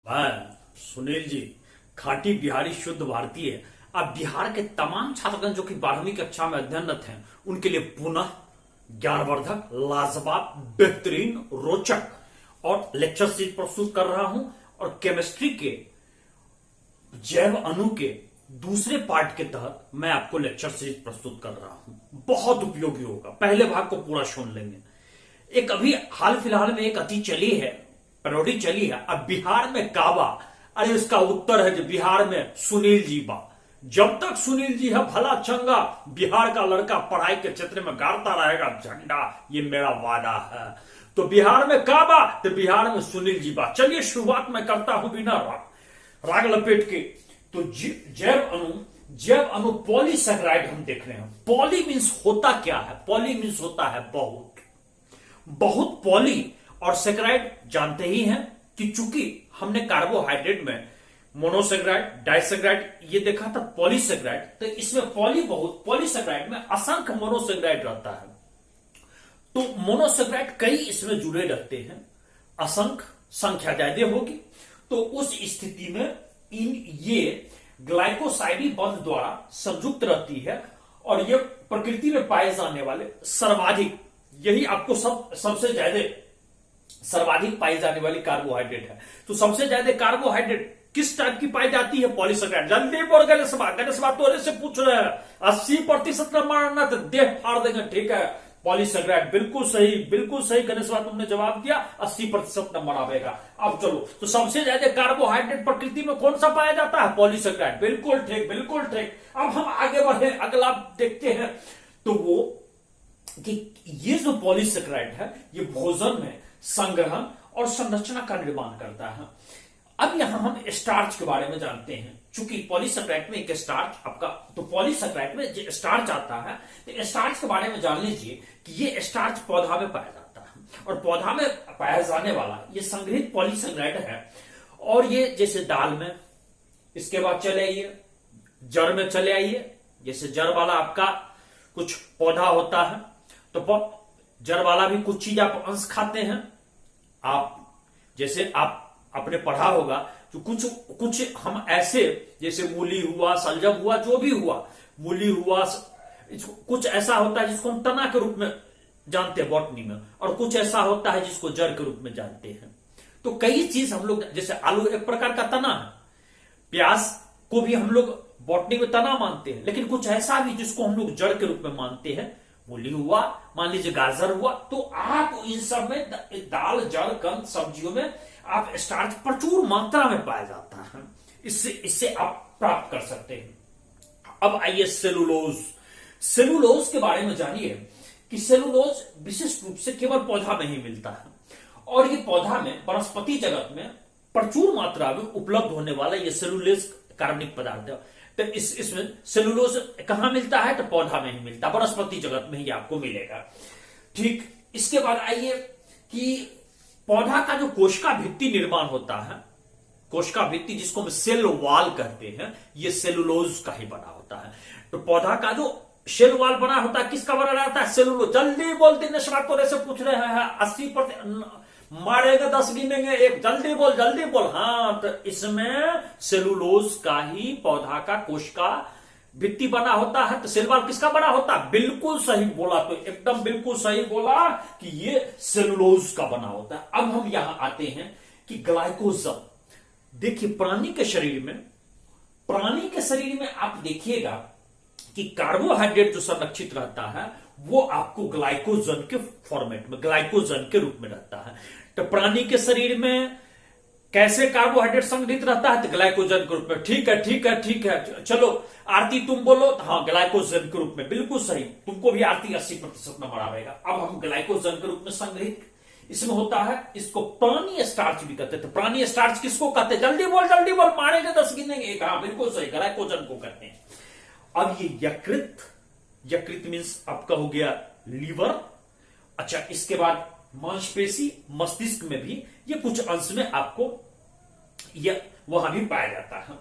हाँ सुनील जी, खाटी बिहारी शुद्ध भारतीय। अब बिहार के तमाम छात्रगण जो कि 12वीं कक्षा में अध्ययनरत हैं उनके लिए पुनः ज्ञानवर्धक, लाजवाब, बेहतरीन, रोचक और लेक्चर सीरीज प्रस्तुत कर रहा हूं। और केमिस्ट्री के जैव अणु के दूसरे पार्ट के तहत मैं आपको लेक्चर सीरीज प्रस्तुत कर रहा हूं। बहुत उपयोगी होगा, पहले भाग को पूरा सुन लेंगे। एक अभी हाल फिलहाल में एक अति चली है, पैरोडी चली है, अब बिहार में काबा। अरे इसका उत्तर है कि बिहार में सुनील जी बा। जब तक सुनील जी है भला चंगा, बिहार का लड़का पढ़ाई के क्षेत्र में गाड़ता रहेगा झंडा, ये मेरा वादा है। तो बिहार में काबा तो बिहार में सुनील जी बा। चलिए शुरुआत मैं करता हूं बिना राग लपेट के। तो जैव अणु पॉलीसेकेराइड हम देख रहे हैं। पॉली मीन्स होता क्या है? पॉली मीन्स होता है बहुत, बहुत पॉली। और सेकेराइड जानते ही हैं कि चूंकि हमने कार्बोहाइड्रेट में मोनोसेकेराइड, डाइसेकेराइड ये देखा था, पॉलीसेकेराइड, तो इसमें पॉली बहुत, पॉलीसेकेराइड में असंख्य मोनोसेकेराइड रहता है। तो मोनोसेकेराइड कई इसमें जुड़े रहते हैं, असंख्य, संख्या ज्यादा होगी। तो उस स्थिति में ये ग्लाइकोसाइडी बंध द्वारा संयुक्त रहती है और ये प्रकृति में पाए जाने वाले सर्वाधिक, यही आपको सबसे ज्यादा सर्वाधिक पाई जाने वाली कार्बोहाइड्रेट है। तो सबसे ज्यादा कार्बोहाइड्रेट किस टाइप की पाई जाती है? पॉलीसेकेराइड। जल्दी बोल गणेशवा तोरे से पूछ रहे हैं। 80% का मारना तो देह फाड़ देंगे। ठीक है, पॉलीसेकेराइड बिल्कुल सही, बिल्कुल सही गणेशवा, तुमने जवाब दिया। 80% नंबर आवेगा। अब चलो, तो सबसे ज्यादा कार्बोहाइड्रेट प्रकृति में कौन सा पाया जाता है? पॉलीसेकेराइड। बिल्कुल ठीक, बिल्कुल ठीक। अब हम आगे बढ़े, अगला देखते हैं। तो वो कि ये जो पॉलीसेकेराइड है ये भोजन में संग्रहण और संरचना का निर्माण करता है। अब यहां हम स्टार्च के बारे में जानते हैं। चूंकि पॉलीसेकेराइड में एक स्टार्च आपका, तो पॉलीसेकेराइड में जो स्टार्च आता है, तो स्टार्च के बारे में जान लीजिए कि ये स्टार्च पौधा में पाया जाता है। और पौधा में पाया जाने वाला ये संग्रहित पॉलीसेकेराइड है। और ये जैसे दाल में, इसके बाद चले आइए जड़ में, चले आइए जैसे जड़ वाला आपका कुछ पौधा होता है, तो जड़ वाला भी कुछ चीज आप अंश खाते हैं। आप जैसे आप आपने पढ़ा होगा तो कुछ हम ऐसे, जैसे मूली हुआ, सलजम हुआ, जो भी हुआ, मूली हुआ, कुछ ऐसा होता है जिसको हम तना के रूप में जानते हैं बॉटनी में, और कुछ ऐसा होता है जिसको जड़ के रूप में जानते हैं। तो कई चीज हम लोग, जैसे आलू एक प्रकार का तना है, प्याज को भी हम लोग बॉटनी में तना मानते हैं, लेकिन कुछ ऐसा भी जिसको हम लोग जड़ के रूप में मानते हैं, मूली हुआ, मान लीजिए गाजर हुआ। तो आप इन सब में दाल, जड़, कंद, सब्जियों में आप स्टार्च प्रचुर मात्रा में पाया जाता है। इससे आप प्राप्त कर सकते हैं। अब आइए सेलुलोज। सेलुलोज के बारे में जानिए कि सेलुलोज विशिष्ट रूप से केवल पौधा में ही मिलता है। और ये पौधा में, वनस्पति जगत में प्रचुर मात्रा में उपलब्ध होने वाला ये सेलुलोज कार्बनिक पदार्थ है। तो इसमें सेलुलोज कहां मिलता है? तो पौधा में ही मिलता है, वनस्पति जगत में ही आपको मिलेगा। ठीक, इसके बाद आइए कि पौधा का जो कोशिका भित्ति निर्माण होता है, कोशिका भित्ति जिसको हम सेल वाल कहते हैं, ये सेलुलोज का ही बना होता है। तो पौधा का जो सेल वाल बना होता है, किसका बना रहता है? सेलुलोज। जल्दी बोलते नशा तोरे से पूछ रहे हैं। 80% मारेगा, 10 गिनेंगे, एक। जल्दी बोल, जल्दी बोल। हाँ, तो इसमें सेलुलोज का ही पौधा का कोशिका भित्ति बना होता है। तो सेल वाल किसका बना होता है? बिल्कुल सही बोला, तो एकदम बिल्कुल सही बोला कि ये सेलुलोज का बना होता है। अब हम यहां आते हैं कि ग्लाइकोजन। देखिए प्राणी के शरीर में आप देखिएगा कि कार्बोहाइड्रेट जो संरक्षित रहता है वो आपको ग्लाइकोजन के फॉर्मेट में, ग्लाइकोजन के रूप में रहता है। तो प्राणी के शरीर में कैसे कार्बोहाइड्रेट संग्रहित रहता है? तो ग्लाइकोजन के रूप में। ठीक है, ठीक है, ठीक है। चलो आरती तुम बोलो। हाँ, ग्लाइकोजन के रूप में, बिल्कुल सही। तुमको भी आरती 80% नंबर आएगा। अब हम ग्लाइकोजन के रूप में संग्रहित इसमें होता है, इसको प्राणी स्टार्च भी कहते थे। प्राणी स्टार्च किसको कहते हैं? जल्दी बोल, जल्दी बोल, मारेंगे 10 गिनेंगे, एक। हाँ बिल्कुल सही, ग्लाइकोजन को कहते हैं। अब ये यकृत मीन्स आपका हो गया लीवर। अच्छा, इसके बाद मांसपेशी, मस्तिष्क में भी ये कुछ अंश में आपको यह वहां भी पाया जाता है।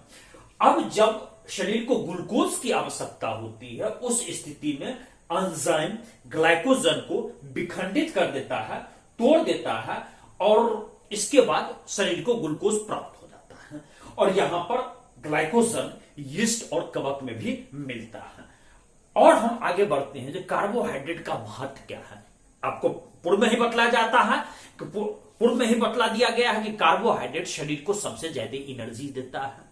अब जब शरीर को ग्लूकोज की आवश्यकता होती है, उस स्थिति में एंजाइम ग्लाइकोजन को विखंडित कर देता है, तोड़ देता है, और इसके बाद शरीर को ग्लूकोज प्राप्त हो जाता है। है और यहां पर ग्लाइकोजन यीस्ट और कवक में भी मिलता है। और हम आगे बढ़ते हैं, जो कार्बोहाइड्रेट का महत्व क्या है, आपको पूर्व में ही बतलाया जाता है कि पूर्व में ही बतला दिया गया है कि कार्बोहाइड्रेट शरीर को सबसे ज्यादा एनर्जी देता है।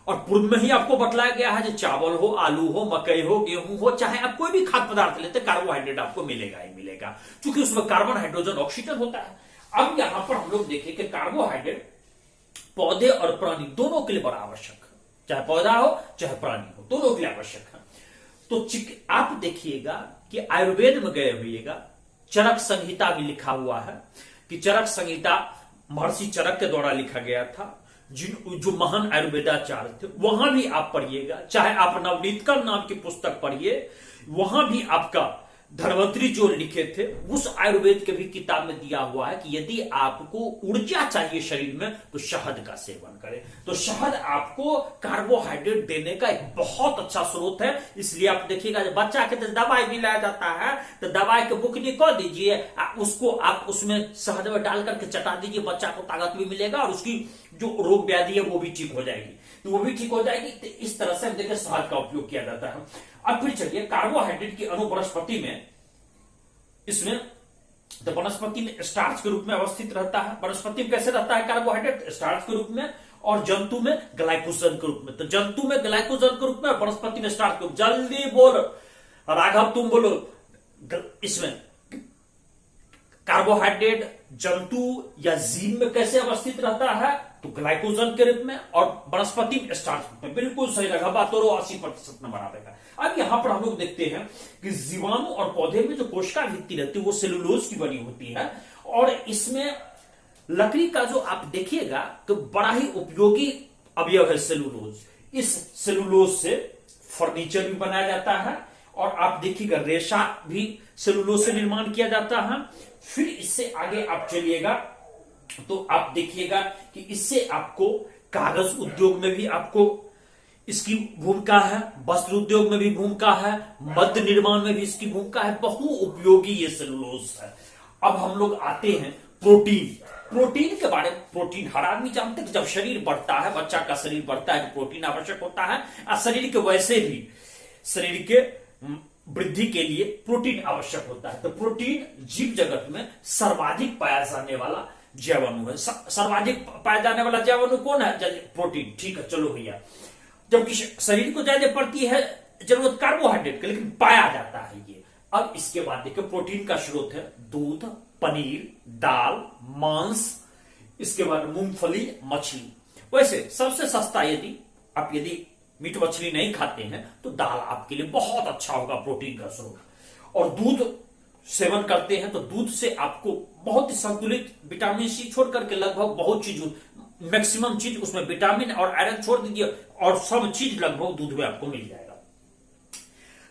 और पूर्व में ही आपको बतलाया गया है, जो चावल हो, आलू हो, मकई हो, गेहूं हो, चाहे आप कोई भी खाद्य पदार्थ लेते, कार्बोहाइड्रेट आपको मिलेगा ही मिलेगा, क्योंकि उसमें कार्बन, हाइड्रोजन, ऑक्सीजन होता है। अब यहां पर हम लोग देखें कि कार्बोहाइड्रेट पौधे और प्राणी दोनों के लिए बड़ा आवश्यक है, चाहे पौधा हो चाहे प्राणी हो, दोनों के लिए आवश्यक है। तो आप देखिएगा कि आयुर्वेद में गए हुएगा, चरक संहिता भी लिखा हुआ है कि चरक संहिता महर्षि चरक के द्वारा लिखा गया था, जो महान आयुर्वेदाचार्य थे। वहां भी आप पढ़िएगा, चाहे आप नवनीतकर नाम की पुस्तक पढ़िए, वहां भी आपका धर्मवंतरी जो लिखे थे, उस आयुर्वेद के भी किताब में दिया हुआ है कि यदि आपको ऊर्जा चाहिए शरीर में तो शहद का सेवन करें। तो शहद आपको कार्बोहाइड्रेट देने का एक बहुत अच्छा स्रोत है। इसलिए आप देखिएगा, जब बच्चा के दवाई मिलाया जाता है तो दवाई के बुकनी कर दीजिए, उसको आप उसमें शहद में डाल करके चटा दीजिए, बच्चा को ताकत भी मिलेगा और उसकी जो रोग व्याधि है वो भी ठीक हो जाएगी, तो वो भी ठीक हो जाएगी। तो इस तरह से देखिए शहद का उपयोग किया जाता है। अब फिर चलिए, कार्बोहाइड्रेट की अणु वनस्पति में, इसमें तो वनस्पति में स्टार्च के रूप में अवस्थित रहता है। वनस्पति में कैसे रहता है कार्बोहाइड्रेट? स्टार्च के रूप में, और जंतु में ग्लाइकोजन के रूप में। तो जंतु में ग्लाइकोजन के रूप में, वनस्पति में स्टार्च के रूप में। जल्दी बोल राघव, तुम बोलो, इसमें कार्बोहाइड्रेट जंतु या जीव में कैसे अवस्थित रहता है? तो ग्लाइकोजन के रूप में, और वनस्पति में स्टार्च के रूप में। बिल्कुल सही लगा, बात 80% नंबर आएगा। अब यहां पर हम लोग देखते हैं कि जीवाणु और पौधे में जो कोशिका भित्ति रहती है वो सेलुलोज की बनी होती है, और इसमें लकड़ी का जो आप देखिएगा तो बड़ा ही उपयोगी अवयव है सेलुलोज। इस सेलुलोज से फर्नीचर भी बनाया जाता है, और आप देखिएगा रेशा भी सेलुलोज से निर्माण किया जाता है। फिर इससे आगे आप चलिएगा तो आप देखिएगा कि इससे आपको कागज उद्योग में भी आपको इसकी भूमिका है, वस्त्र उद्योग में भी भूमिका है, मद्य निर्माण में भी इसकी भूमिका है। बहु उपयोगी ये सेलुलोज है। अब हम लोग आते हैं प्रोटीन। प्रोटीन के बारे में, प्रोटीन हर आदमी जानते हैं कि जब शरीर बढ़ता है, बच्चा का शरीर बढ़ता है तो प्रोटीन आवश्यक होता है। और शरीर के वैसे भी शरीर के वृद्धि के लिए प्रोटीन आवश्यक होता है। तो प्रोटीन जीव जगत में सर्वाधिक पाया जाने वाला जैवाणु है। सर्वाधिक पाया जाने वाला जैवाणु कौन है? प्रोटीन। ठीक है, चलो भैया, जबकि शरीर को ज्यादा पड़ती है जरूरत कार्बोहाइड्रेट की, लेकिन पाया जाता है ये। अब इसके बाद देखिए, प्रोटीन का स्रोत है दूध, पनीर, दाल, मांस, इसके बाद मूंगफली, मछली। वैसे सबसे सस्ता यदि मीट मछली नहीं खाते हैं तो दाल आपके लिए बहुत अच्छा होगा प्रोटीन का स्रोत। और दूध सेवन करते हैं तो दूध से आपको बहुत ही संतुलित, विटामिन सी छोड़ करके लगभग बहुत चीज, मैक्सिमम चीज उसमें विटामिन और आयरन छोड़ दीजिए और सब चीज लगभग दूध में आपको मिल जाएगा।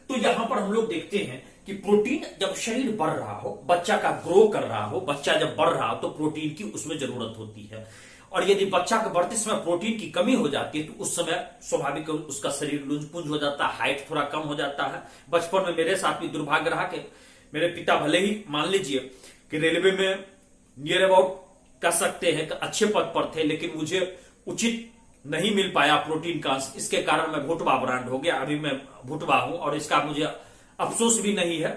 तो यहां पर हम लोग देखते हैं कि प्रोटीन जब शरीर बढ़ रहा हो, बच्चा का ग्रो कर रहा हो, बच्चा जब बढ़ रहा हो तो प्रोटीन की उसमें जरूरत होती है। और यदि बच्चा के बढ़ते समय प्रोटीन की कमी हो जाती है तो उस समय स्वाभाविक उसका शरीर लुंज-पुंज हो जाता है, हाइट थोड़ा कम हो जाता है। बचपन में मेरे साथ भी दुर्भाग्य रहा कि मेरे पिता भले ही मान लीजिए कि रेलवे में नियर अबाउट कह सकते हैं कि अच्छे पद पर थे, लेकिन मुझे उचित नहीं मिल पाया प्रोटीन का। इसके कारण मैं भुटवा ब्रांड हो गया। अभी मैं भुटवा हूं और इसका मुझे अफसोस भी नहीं है,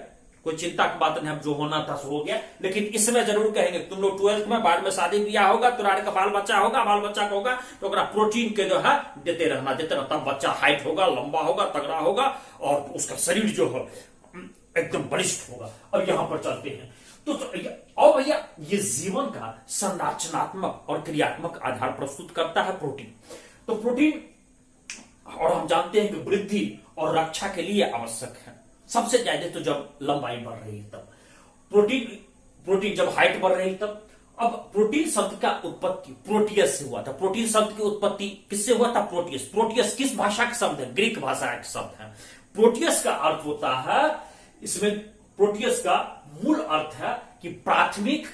कोई चिंता की बात नहीं, जो होना था सो हो गया। लेकिन इसमें जरूर कहेंगे तुम लोग 12th में, बाद में शादी ब्याह होगा, तुरारे का बाल बच्चा होगा, बाल बच्चा का होगा तो प्रोटीन के जो है देते रहना, तब बच्चा हाइट होगा, लंबा होगा, तगड़ा होगा और उसका शरीर जो है एकदम बलिष्ठ होगा। अब यहां पर चलते हैं तो और भैया, ये जीवन का संरचनात्मक और क्रियात्मक आधार प्रस्तुत करता है प्रोटीन। तो प्रोटीन, और हम जानते हैं कि वृद्धि और रक्षा के लिए आवश्यक है सबसे ज्यादा, तो जब लंबाई बढ़ रही है तब प्रोटीन जब हाइट बढ़ रही तब। अब प्रोटीन शब्द का उत्पत्ति प्रोटियस से हुआ था। प्रोटीन शब्द की उत्पत्ति किससे हुआ था? प्रोटियस। प्रोटियस किस भाषा का शब्द है? ग्रीक भाषा का शब्द है। प्रोटियस का अर्थ होता है, इसमें प्रोटियस का मूल अर्थ है कि प्राथमिक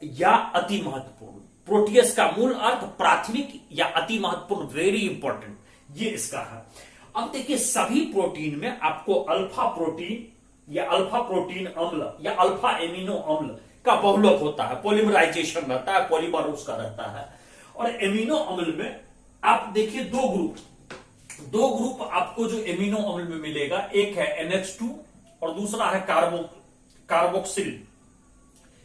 या अति महत्वपूर्ण। प्रोटियस का मूल अर्थ प्राथमिक या अति महत्वपूर्ण, वेरी इंपॉर्टेंट, ये इसका है। अब देखिए, सभी प्रोटीन में आपको अल्फा प्रोटीन या अल्फा प्रोटीन अम्ल या अल्फा एमिनो अम्ल का बहुलक होता है, पॉलीमराइजेशन रहता है, पॉलीमर उसका रहता है। और एमिनो अम्ल में आप देखिए दो ग्रुप आपको जो एमिनो अम्ल में मिलेगा, एक है NH2 और दूसरा है कार्बोक्सिल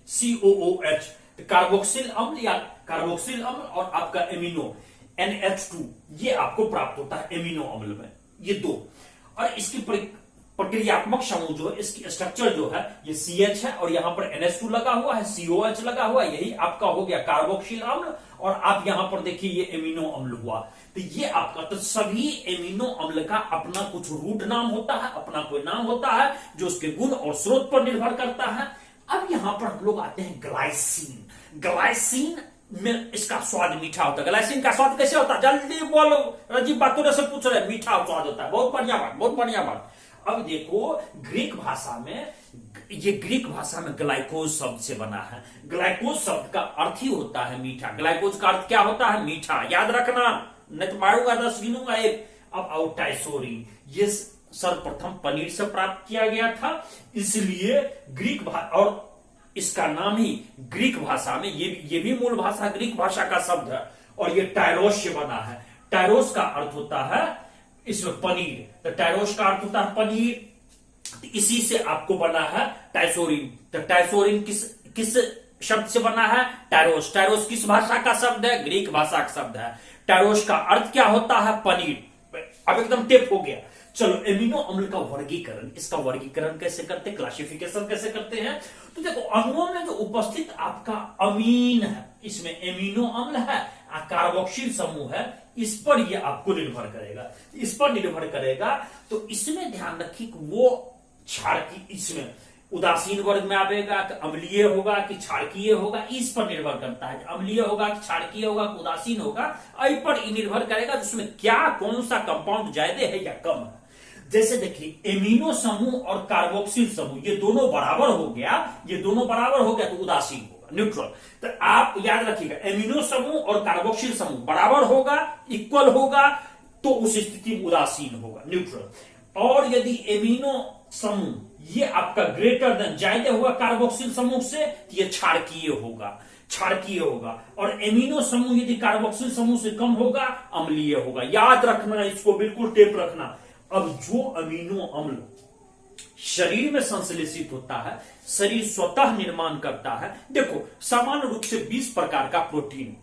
COOH। कार्बोक्सिल अम्ल या कार्बोक्सिल अम्ल और आपका एमिनो NH2 ये आपको प्राप्त होता है एमिनो अम्ल में, ये दो। और इसकी प्रक्रियात्मक समूह जो है, इसकी स्ट्रक्चर जो है ये CH है और यहां पर NH2 लगा हुआ है, COH लगा हुआ है, यही आपका हो गया कार्बोक्सिल अम्ल। और आप यहां पर देखिए ये एमिनो अम्ल हुआ, तो ये आपका, तो सभी एमिनो अम्ल का अपना कुछ रूट नाम होता है, अपना कोई नाम होता है जो उसके गुण और स्रोत पर निर्भर करता है। अब यहां पर हम लोग आते हैं ग्लाइसिन। ग्लाइसिन में इसका स्वाद मीठा होता है। ग्लाइसिन का स्वाद कैसे होता है, जल्दी बोलो, राजीव बातों से पूछ रहे, मीठा स्वाद होता है। बहुत बढ़िया बात, बहुत बढ़िया बात। अब देखो ग्रीक भाषा में, ये ग्रीक भाषा में ग्लाइकोज शब्द से बना है। ग्लाइकोज शब्द का अर्थ ही होता है मीठा। ग्लाइकोज का अर्थ क्या होता है, मीठा, याद रखना, नहीं तो मारूंगा 10 गिनूंगा एक। अब आओ टाइसोरीन, ये सर्वप्रथम पनीर से प्राप्त किया गया था, इसलिए ग्रीक भाषा, और इसका नाम ही ग्रीक भाषा में, ये भी मूल भाषा ग्रीक भाषा का शब्द है, और ये टायरोस से बना है। टायरोस का अर्थ होता है इसमें पनीर, तो टायरोस का अर्थ होता है पनीर, इसी से आपको बना है टाइसोरीन। तो टाइसोरीन किस शब्द से बना है, टायरोस। टायरोस किस भाषा का शब्द है, ग्रीक भाषा का शब्द है। टायरोस का अर्थ क्या होता है, पनीर। अब एकदम टेप हो गया। चलो एमिनो अम्ल का वर्गीकरण, इसका वर्गीकरण कैसे करते, क्लासिफिकेशन कैसे करते हैं। तो देखो अणुओं में जो उपस्थित आपका अमीन है, इसमें एमिनो अम्ल है, कार्बोक्सिल समूह है, इस पर यह आपको निर्भर करेगा, इस पर निर्भर करेगा। तो इसमें ध्यान रखिए कि वो क्षारकीय, इसमें उदासीन वर्ग में आवेगा कि अम्लीय होगा कि क्षारकीय होगा, इस पर निर्भर करता है। अम्लीय होगा कि क्षारकीय होगा कि उदासीन होगा, इस पर निर्भर करेगा जिसमें क्या कौन सा कंपाउंड ज्यादा है या कम है। जैसे देखिए एमिनो समूह और कार्बोक्सिल समूह ये दोनों बराबर हो गया, ये दोनों बराबर हो गया तो उदासीन होगा, न्यूट्रल। तो आप याद रखिएगा एमिनो समूह और कार्बोक्सिल समूह बराबर होगा, इक्वल होगा, तो उस स्थिति में उदासीन होगा, न्यूट्रल। और यदि एमिनो समूह ये आपका ग्रेटर देन, ज्यादा होगा कार्बोक्सिल समूह से, तो ये क्षारकीय होगा, क्षारकीय होगा। और एमिनो समूह यदि कार्बोक्सिल समूह से कम होगा, अम्लीय होगा। याद रखना, इसको बिल्कुल टेप रखना। अब जो अमीनो अम्ल शरीर में संश्लेषित होता है, शरीर स्वतः निर्माण करता है। देखो सामान्य रूप से 20 प्रकार का प्रोटीन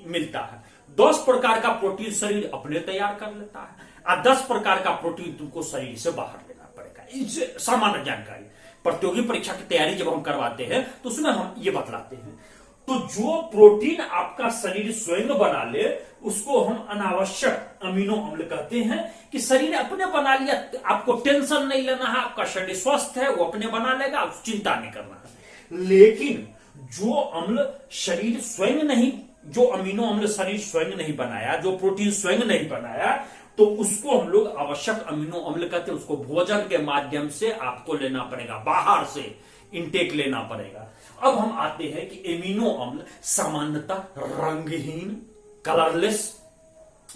मिलता है, 10 प्रकार का प्रोटीन शरीर अपने तैयार कर लेता है, और 10 प्रकार का प्रोटीन तुमको शरीर से बाहर लेना पड़ेगा। इससे सामान्य जानकारी, प्रतियोगी परीक्षा की तैयारी जब हम करवाते हैं तो उसमें हम ये बतलाते हैं। तो जो प्रोटीन आपका शरीर स्वयं बना ले उसको हम अनावश्यक अमीनो अम्ल कहते हैं, कि शरीर अपने बना लिया, आपको टेंशन नहीं लेना है, आपका शरीर स्वस्थ है, वो अपने बना लेगा, आपको चिंता नहीं करना है। लेकिन जो अम्ल शरीर स्वयं नहीं, जो अमीनो अम्ल शरीर स्वयं नहीं बनाया, जो प्रोटीन स्वयं नहीं बनाया, तो उसको हम लोग आवश्यक अमीनो अम्ल कहते हैं। उसको भोजन के माध्यम से आपको लेना पड़ेगा, बाहर से इंटेक लेना पड़ेगा। अब हम आते हैं कि एमिनो अम्ल सामान्यतः रंगहीन, कलरलेस,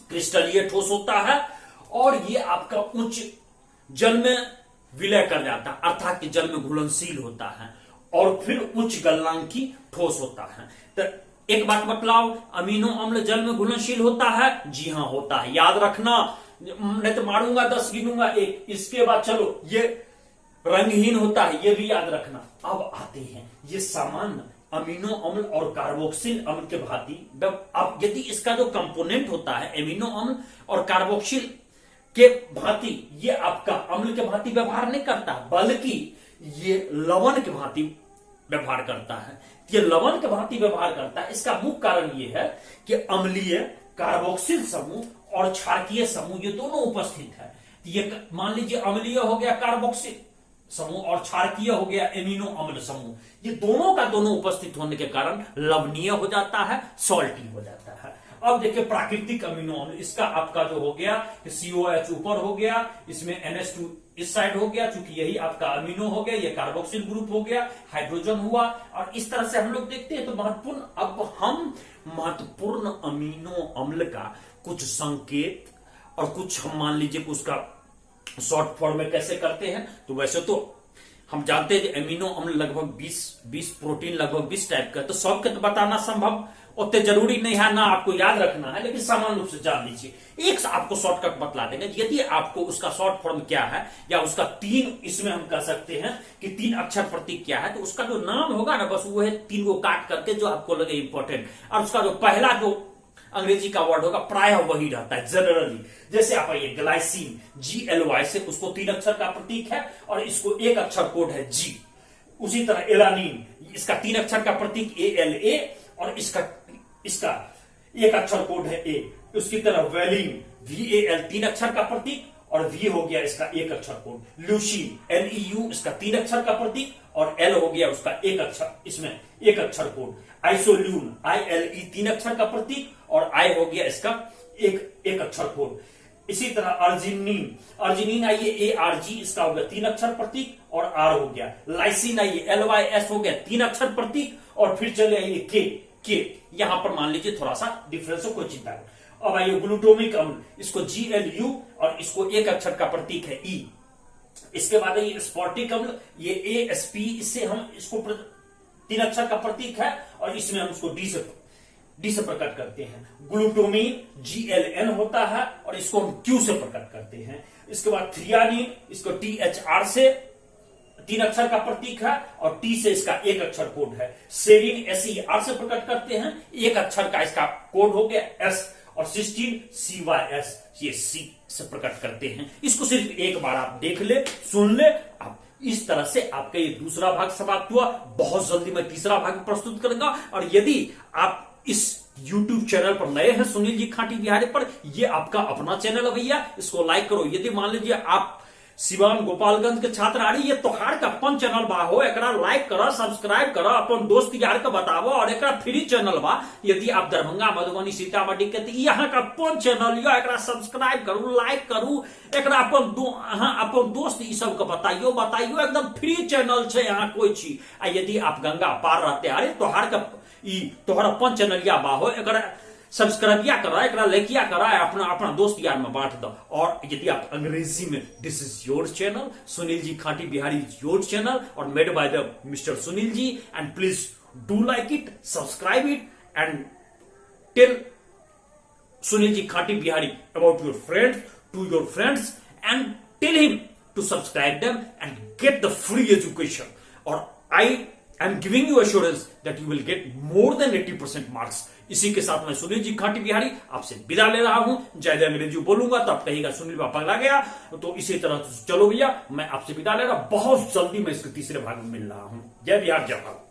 क्रिस्टलीय ठोस होता है, और ये आपका उच्च जल में विलय कर जाता है, अर्थात कि जल में घुलनशील होता है, और फिर उच्च गलनांकी ठोस होता है। तो एक बात बतलाओ, अमीनो अम्ल जल में घुलनशील होता है? जी हाँ होता है, याद रखना, नहीं तो मारूंगा 10 गिनूंगा एक। इसके बाद चलो ये रंगहीन होता है, ये भी याद रखना। अब आते हैं ये सामान्य अमीनो अम्ल और कार्बोक्सिल अम्ल के भांति, अब यदि इसका जो कंपोनेंट होता है एमिनो अम्ल और कार्बोक्सिल के भांति, ये आपका अम्ल के भांति व्यवहार नहीं करता, बल्कि ये लवण के भांति व्यवहार करता है। ये लवण के भांति व्यवहार करता है। इसका मुख्य कारण ये है कि अम्लीय कार्बोक्सिल समूह और क्षारकीय समूह ये दोनों उपस्थित है। ये मान लीजिए अम्लीय हो गया कार्बोक्सिल समूह और क्षारकीय हो गया एमिनो अम्ल समूह, ये दोनों का दोनों उपस्थित होने के कारण लवणीय हो जाता है, सॉल्टी हो जाता है। अब देखिए प्राकृतिक अमीनो अम्ल, इसका आपका जो हो गया COH ऊपर हो गया, इसमें NH2 इस साइड हो गया, चूंकि यही आपका अमीनो हो गया, ये कार्बोक्सिल ग्रुप हो गया, हाइड्रोजन हुआ, और इस तरह से हम लोग देखते हैं। तो महत्वपूर्ण, अब हम महत्वपूर्ण अमीनो अम्ल का कुछ संकेत और कुछ हम मान लीजिए कि उसका शॉर्ट फॉर्म में कैसे करते हैं। तो वैसे तो हम जानते हैं कि एमिनो अम्ल लगभग 20 प्रोटीन लगभग 20 टाइप का, तो सबके तो बताना संभव उतने जरूरी नहीं है, ना आपको याद रखना है, लेकिन सामान्य रूप से जान लीजिए। एक आपको शॉर्टकट बतला देंगे, यदि आपको उसका शॉर्ट फॉर्म क्या है या उसका 3, इसमें हम कह सकते हैं कि 3 अक्षर प्रतीक क्या है, तो उसका जो नाम होगा ना, बस वो है 3 को काट करके जो आपको लगे इंपॉर्टेंट, और उसका जो पहला जो अंग्रेजी का वर्ड होगा प्राय वही रहता है जनरली। जैसे आप आइए ग्लाइसिन, GLY से, उसको 3 अक्षर का प्रतीक है और इसको 1 अक्षर कोड है G। उसी तरह एलानीन, इसका 3 अक्षर का प्रतीक ALA और इसका 1 अक्षर कोड है A। उसकी तरह वैलिन, VAL 3 अक्षर का प्रतीक और V हो गया इसका 1 अक्षर कोड। ल्यूशीन, LEU, इसका 3 अक्षर का प्रतीक और L हो गया उसका 1 अक्षर, इसमें 1 अक्षर कोड। आइसोल्यून, ILE 3 अक्षर का प्रतीक और I हो गया इसका 1 अक्षर कोड। इसी तरह अर्जिनिन आइए ARG, इसका हो गया 3 अक्षर प्रतीक और R हो गया। लाइसिन आइए LYS हो गया 3 अक्षर प्रतीक और फिर चले आइए के। यहां पर मान लीजिए थोड़ा सा डिफरेंस हो, कोई चिंता नहीं। अब आइए ग्लूटामिक अम्ल, इसको GLU और इसको 1 अक्षर का प्रतीक है E। इसके बाद ये स्फटिक अम्ल, ये ASP, इससे हम इसको 3 अक्षर का प्रतीक है और इसमें हम उसको डी से प्रकट करते हैं। ग्लूटामिन GLN होता है और इसको हम Q से प्रकट करते हैं। इसके बाद थ्रियानिन, इसको THR से 3 अक्षर का प्रतीक है और T से इसका 1 अक्षर कोड है। सेरीन SER से प्रकट करते हैं, 1 अक्षर का इसका कोड हो गया S। और सिस्टीन CYS, ये C से प्रकट करते हैं। इसको सिर्फ एक बार आप देख ले, सुन ले। आप इस तरह से आपका ये दूसरा भाग समाप्त हुआ। बहुत जल्दी मैं तीसरा भाग प्रस्तुत करूंगा। और यदि आप इस YouTube चैनल पर नए हैं, सुनील जी खाटी बिहारी पर, ये आपका अपना चैनल है भैया, इसको लाइक करो। यदि मान लीजिए आप सिवान गोपालगंज के छात्र आ रही, ये तोहार का अपन चैनल बा हो, एकरा लाइक करो, सब्सक्राइब करो, अपन दोस्त यार के बतावो। और एकरा फ्री चैनल बा, यदि आप दरभंगा, मधुबनी, सीतामढ़ी के, यहाँ का अपन चैनल या एकरा सब्सक्राइब करू, लाइक करू, एकरा अपन दोस्त ई सब के बताइयो, एकदम फ्री चैनल है, यहाँ कोई चीज। आ यदि आप गंगा पार रहते, अरे तोहार का तोहर अपन चैनल या बा हो, एकरा सब्सक्राइब या करा, एकरा लाइक या करा, अपना दोस्त यार में बांट दो। और यदि आप अंग्रेजी में, this is your channel Sunil ji खाटी बिहारी, योर चैनल और made by the mister Sunil ji, and please do like it, subscribe it and tell Sunil ji खाटी Bihari about your friends, to your friends, and tell him to subscribe them and get the free education. और I am giving you assurance that you will get more than 80% marks. इसी के साथ मैं सुनील जी खाटी बिहारी आपसे विदा ले रहा हूं। ज्यादा अंग्रेजी बोलूंगा तो आप कहेगा सुनील बापा पगला गया, तो इसी तरह चलो भैया, मैं आपसे विदा ले रहा हूं। बहुत जल्दी मैं इसके तीसरे भाग में मिल रहा हूं। जय बिहार, जय भारत।